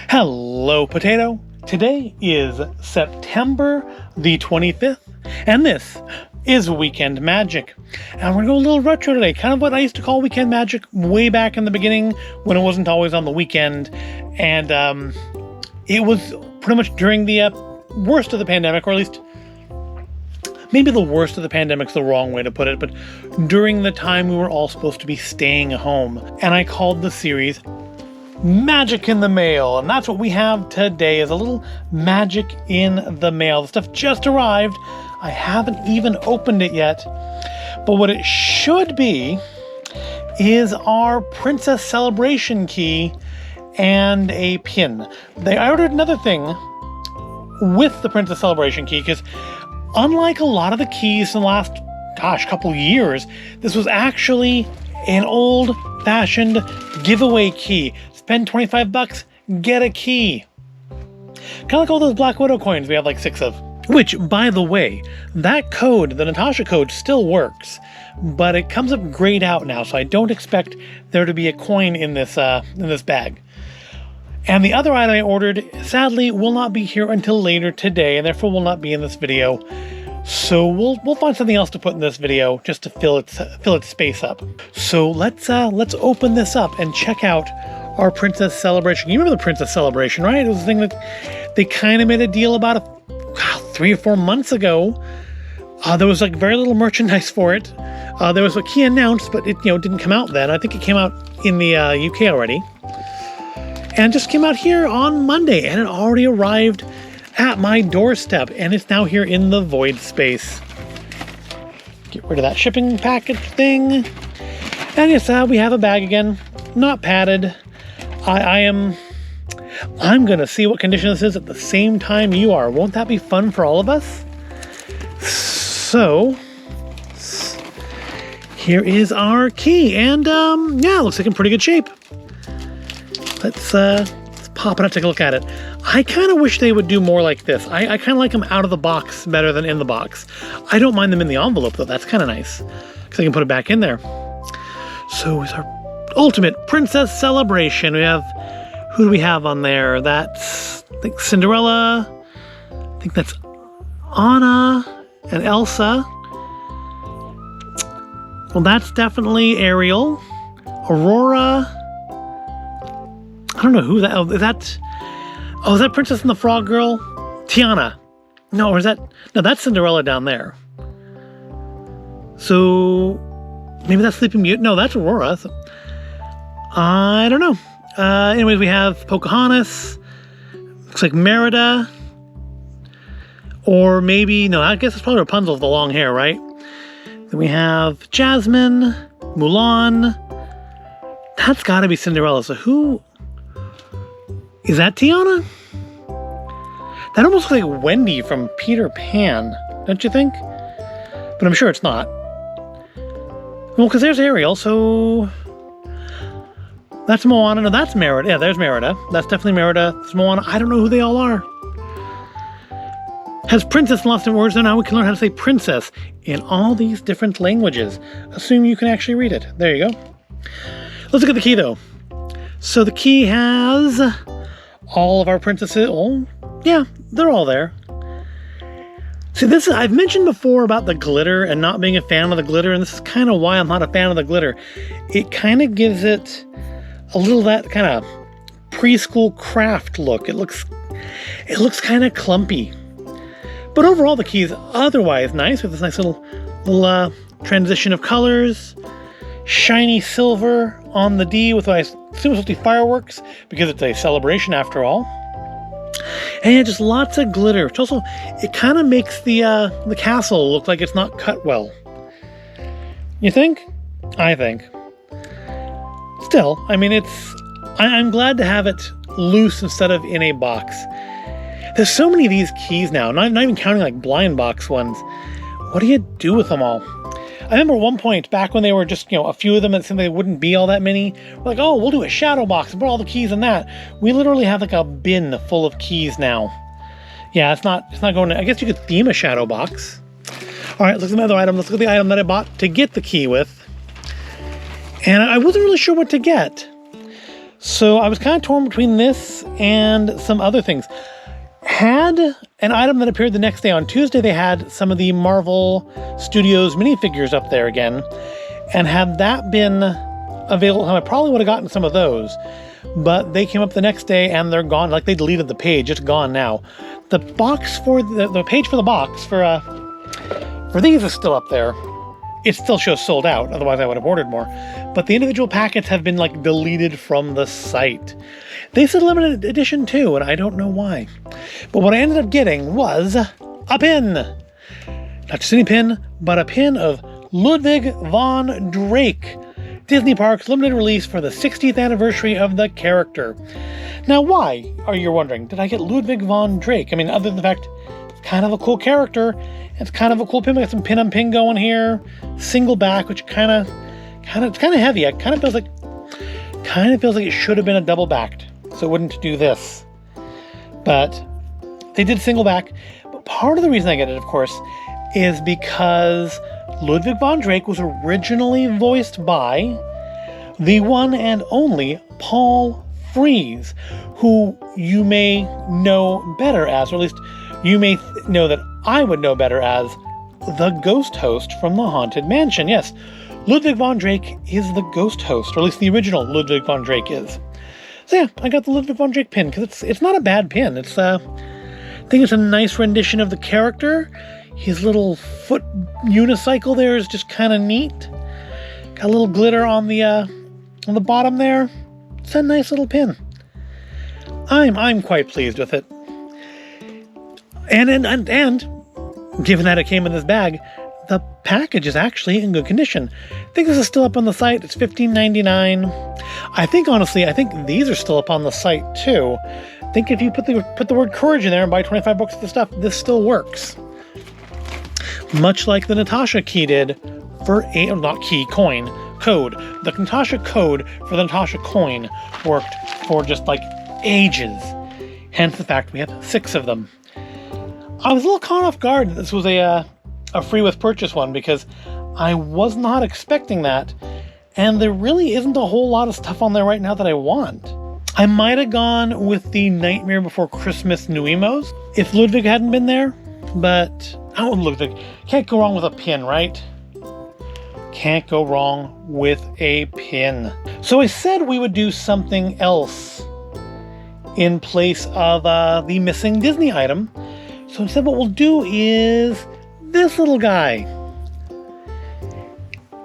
Hello, Potato. Today is September the 25th, and this is Weekend Magic. And we're going to go a little retro today, kind of what I used to call Weekend Magic way back in the beginning when it wasn't always on the weekend. And it was pretty much during the worst of the pandemic, or at least maybe the worst of the pandemic's the wrong way to put it, but during the time we were all supposed to be staying home. And I called the series Magic in the Mail, and that's what we have today, is a little magic in the mail. The stuff just arrived. I haven't even opened it yet, but what it should be is our Princess Celebration key and a pin. I ordered another thing with the Princess Celebration key, because unlike a lot of the keys in the last, couple years, this was actually an old-fashioned giveaway key. Spend $25, get a key. Kind of like all those Black Widow coins we have like 6 of. Which, by the way, that code, the Natasha code, still works, but it comes up grayed out now, so I don't expect there to be a coin in this bag. And the other item I ordered, sadly, will not be here until later today, and therefore will not be in this video. So we'll find something else to put in this video just to fill its space up. So let's open this up and check out our Princess Celebration. You remember the Princess Celebration, right? It was a thing that they kind of made a deal about 3 or 4 months ago. There was like very little merchandise for it. There was a key announced, but it didn't come out then. I think it came out in the UK already, and just came out here on Monday, and it already arrived at my doorstep, and it's now here in the void space. Get rid of that shipping package thing, and yes, we have a bag again, not padded. I'm gonna see what condition this is at the same time you are. Won't that be fun for all of us? So here is our key, and yeah, it looks like in pretty good shape. Let's pop it out, take a look at it. I kind of wish they would do more like this. I kind of like them out of the box better than in the box. I don't mind them in the envelope though. That's kind of nice, because I can put it back in there. So is our ultimate Princess Celebration. We have, who do we have on there? That's, I think, Cinderella. I think that's Anna and Elsa. Well, that's definitely Ariel. Aurora. I don't know who that is. Is that Princess and the Frog Girl? Tiana. No, or is that? No, that's Cinderella down there. So maybe that's Sleeping Beauty. No, that's Aurora. I don't know. Anyways, we have Pocahontas. Looks like Merida. Or maybe, no, I guess it's probably Rapunzel with the long hair, right? Then we have Jasmine, Mulan. That's got to be Cinderella. So who? Is that Tiana? That almost looks like Wendy from Peter Pan, don't you think? But I'm sure it's not. Well, because there's Ariel, so that's Moana. No, that's Merida. Yeah, there's Merida. That's definitely Merida. It's Moana. I don't know who they all are. Has princess lost in words? So now we can learn how to say princess in all these different languages. Assume you can actually read it. There you go. Let's look at the key, though. So the key has all of our princesses. Oh, yeah, they're all there. See, I've mentioned before about the glitter and not being a fan of the glitter, and this is kind of why I'm not a fan of the glitter. It kind of gives it a little that kind of preschool craft look. It looks kind of clumpy. But overall, the key is otherwise nice, with this nice little transition of colors. Shiny silver on the D with what I assume is supposed to be fireworks, because it's a celebration after all. And yeah, just lots of glitter. Which also, it kind of makes the castle look like it's not cut well. You think? I think. Still, I mean, I'm glad to have it loose instead of in a box. There's so many of these keys now, not even counting like blind box ones. What do you do with them all? I remember one point back when they were just, a few of them, and it seemed they wouldn't be all that many. We're like, oh, we'll do a shadow box and put all the keys in that. We literally have like a bin full of keys now. Yeah, it's not going to, I guess you could theme a shadow box. All right, let's look at another item. Let's look at the item that I bought to get the key with. And I wasn't really sure what to get. So I was kind of torn between this and some other things. Had an item that appeared the next day on Tuesday, they had some of the Marvel Studios minifigures up there again. And had that been available, I probably would have gotten some of those. But they came up the next day and they're gone. Like they deleted the page. It's gone now. The box for the page for the box for these is still up there. It still shows sold out. Otherwise, I would have ordered more. But the individual packets have been like deleted from the site. They said limited edition too, and I don't know why. But what I ended up getting was a pin. Not just any pin, but a pin of Ludwig von Drake. Disney Parks limited release for the 60th anniversary of the character. Now, why, are you wondering, did I get Ludwig von Drake? I mean, other than the fact it's kind of a cool character, it's kind of a cool pin. We got some pin-on-pin going here, single back, which it's kind of heavy. It kind of feels like it should have been a double backed, so it wouldn't do this. But they did single back. But part of the reason I get it, of course, is because Ludwig von Drake was originally voiced by the one and only Paul Frees, who you may know better as, or at least you may know that I would know better as, the ghost host from the Haunted Mansion. Yes, Ludwig von Drake is the ghost host, or at least the original Ludwig von Drake is. So yeah, I got the Ludwig von Drake pin, because it's not a bad pin. I think it's a nice rendition of the character. His little foot unicycle there is just kind of neat. Got a little glitter on the bottom there. It's a nice little pin. I'm quite pleased with it. And given that it came in this bag, the package is actually in good condition. I think this is still up on the site. It's $15.99. I think these are still up on the site too. I think if you put the word courage in there and buy 25 bucks of the stuff, this still works. Much like the Natasha key did for code. The Natasha code for the Natasha coin worked for just like ages. Hence the fact we have 6 of them. I was a little caught off guard that this was a free with purchase one, because I was not expecting that. And there really isn't a whole lot of stuff on there right now that I want. I might have gone with the Nightmare Before Christmas New Emos if Ludwig hadn't been there, but Ludwig. Can't go wrong with a pin, right? Can't go wrong with a pin. So I said we would do something else in place of the missing Disney item. So instead what we'll do is this little guy.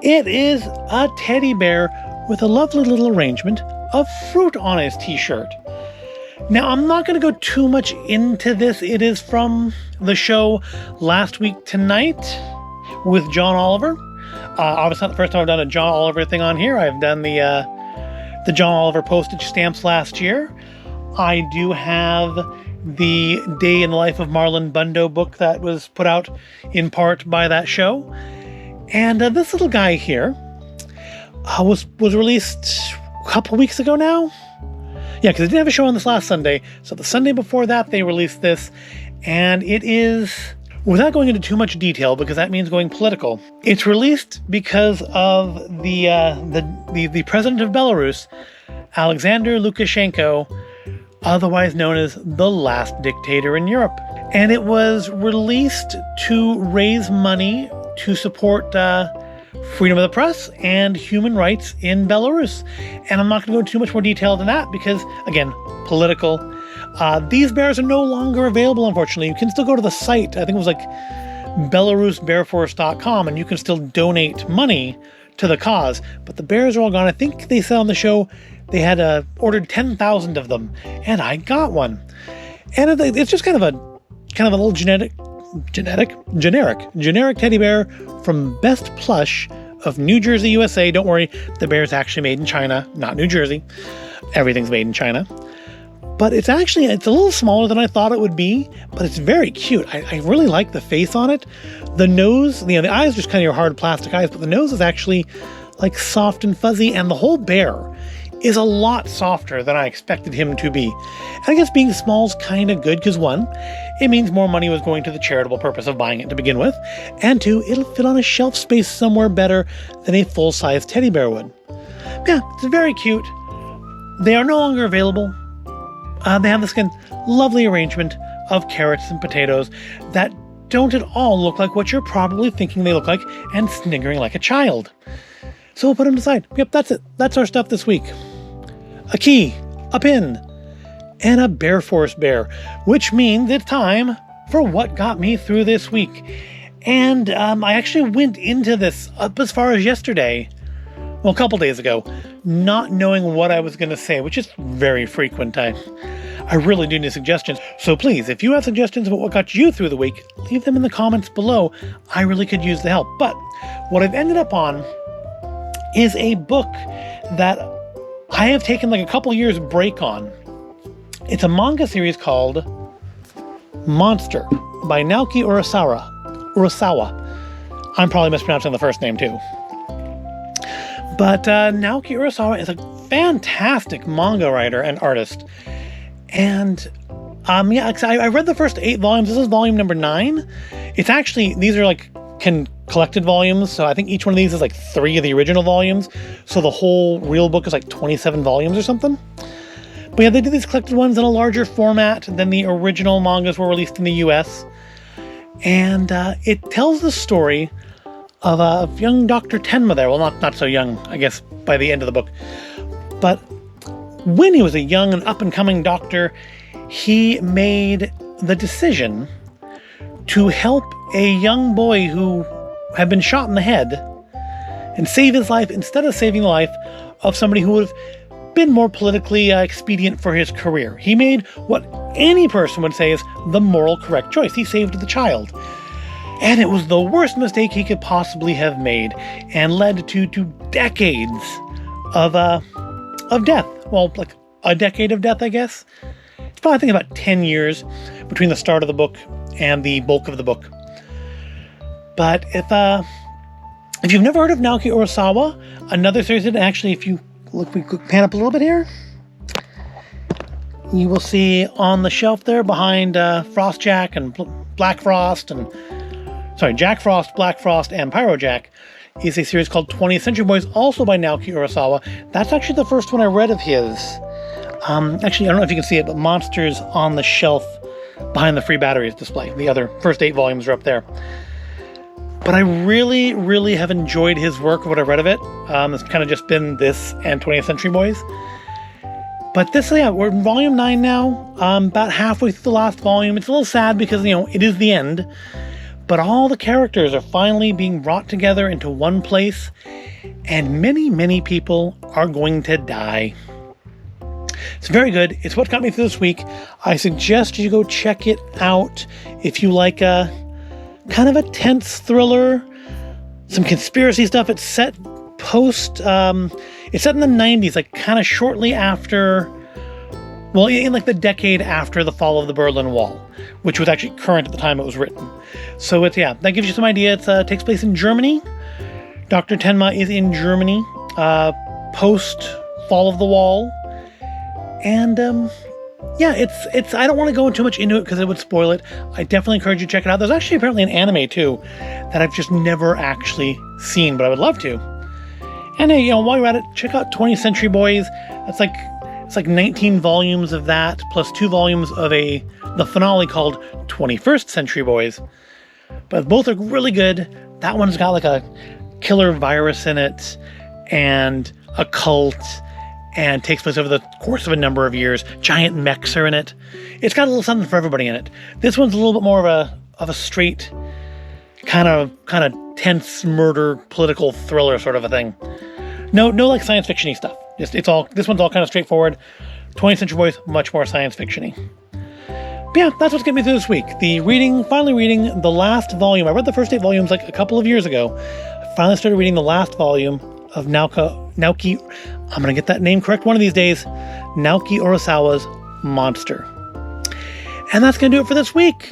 It is a teddy bear with a lovely little arrangement of fruit on his t-shirt. Now, I'm not going to go too much into this. It is from the show Last Week Tonight with John Oliver. Obviously not the first time I've done a John Oliver thing on here. I've done the John Oliver postage stamps last year. I do have the Day in the Life of Marlon Bundo book that was put out in part by that show. And this little guy here was released a couple weeks ago now. Yeah, because they didn't have a show on this last Sunday. So the Sunday before that, they released this. And it is, without going into too much detail, because that means going political, it's released because of the president of Belarus, Alexander Lukashenko, otherwise known as the last dictator in Europe. And it was released to raise money to support freedom of the press and human rights in Belarus. And I'm not going to go into too much more detail than that because, again, political. These bears are no longer available, unfortunately. You can still go to the site. I think it was like belarusbearforce.com, and you can still donate money to the cause. But the bears are all gone. I think they said on the show they had ordered 10,000 of them, and I got one. And it's just kind of a little generic teddy bear from Best Plush of New Jersey, USA. Don't worry, the bear's actually made in China, not New Jersey. Everything's made in China. But it's a little smaller than I thought it would be, but it's very cute. I really like the face on it. The nose, the eyes are just kind of your hard plastic eyes, but the nose is actually like soft and fuzzy, and the whole bear is a lot softer than I expected him to be. And I guess being small is kind of good because, one, it means more money was going to the charitable purpose of buying it to begin with, and two, it'll fit on a shelf space somewhere better than a full-size teddy bear would. Yeah, it's very cute. They are no longer available. They have this lovely arrangement of carrots and potatoes that don't at all look like what you're probably thinking they look like and sniggering like a child. So we'll put them aside. Yep, that's it. That's our stuff this week. A key, a pin, and a Bear Force bear, which means it's time for what got me through this week. And I actually went into this up as far as yesterday, well, a couple days ago, not knowing what I was going to say, which is very frequent. I really do need suggestions. So please, if you have suggestions about what got you through the week, leave them in the comments below. I really could use the help. But what I've ended up on is a book that I have taken like a couple years break on. It's a manga series called Monster by Naoki Urasawa. I'm probably mispronouncing the first name too. But Naoki Urasawa is a fantastic manga writer and artist. And I read the first 8 volumes. This is volume number 9. It's actually, these are like collected volumes. So I think each one of these is like 3 of the original volumes. So the whole real book is like 27 volumes or something. But yeah, they did these collected ones in a larger format than the original mangas were released in the US. And it tells the story of young Dr. Tenma there. Well, not so young, I guess, by the end of the book. But when he was a young and up-and-coming doctor, he made the decision to help a young boy who had been shot in the head and save his life instead of saving the life of somebody who would have been more politically expedient for his career. He made what any person would say is the moral correct choice. He saved the child. And it was the worst mistake he could possibly have made and led to decades of death. Well, like a decade of death, I guess. It's probably, I think, about 10 years between the start of the book and the bulk of the book. But if you've never heard of Naoki Urasawa, another series that actually, if you look, we pan up a little bit here, you will see on the shelf there behind Frostjack and Black Frost and Jack Frost, Black Frost, and Pyrojack is a series called 20th Century Boys, also by Naoki Urasawa. That's actually the first one I read of his. Actually, I don't know if you can see it, but Monster's on the shelf behind the free batteries display. The other first 8 volumes are up there. But I really, really have enjoyed his work, what I read of it. It's kind of just been this and 20th Century Boys. But this, yeah, we're in volume 9 now, about halfway through the last volume. It's a little sad because, it is the end. But all the characters are finally being brought together into one place, and many, many people are going to die. It's very good. It's what got me through this week. I suggest you go check it out if you like a kind of a tense thriller, some conspiracy stuff. It's set it's set in the 90s, like kind of shortly after, well, in like the decade after the fall of the Berlin Wall, which was actually current at the time it was written. So that gives you some idea. It takes place in Germany. Dr. Tenma is in Germany, post fall of the wall. And it's I don't want to go too much into it because it would spoil it. I definitely encourage you to check it out. There's actually apparently an anime too that I've just never actually seen, but I would love to. And hey, while you're at it, check out 20th Century Boys. It's like 19 volumes of that, plus 2 volumes of the finale called 21st Century Boys. But both are really good. That one's got like a killer virus in it and a cult and takes place over the course of a number of years. Giant mechs are in it. It's got a little something for everybody in it. This one's a little bit more of a straight kind of tense murder political thriller sort of a thing. No like science fiction-y stuff. This one's all kind of straightforward. 20th Century Boys, much more science fiction-y. But yeah, that's what's getting me through this week. Finally reading the last volume. I read the first 8 volumes like a couple of years ago. I finally started reading the last volume of Naoki, I'm going to get that name correct one of these days, Naoki Urasawa's Monster. And that's going to do it for this week.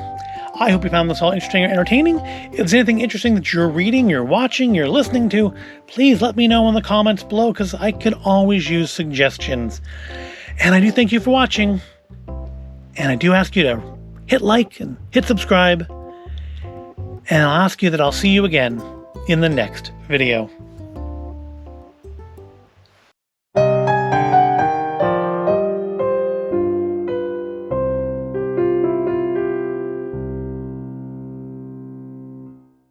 I hope you found this all interesting or entertaining. If there's anything interesting that you're reading, you're watching, you're listening to, please let me know in the comments below because I could always use suggestions. And I do thank you for watching. And I do ask you to hit like and hit subscribe. And I'll ask you that I'll see you again in the next video.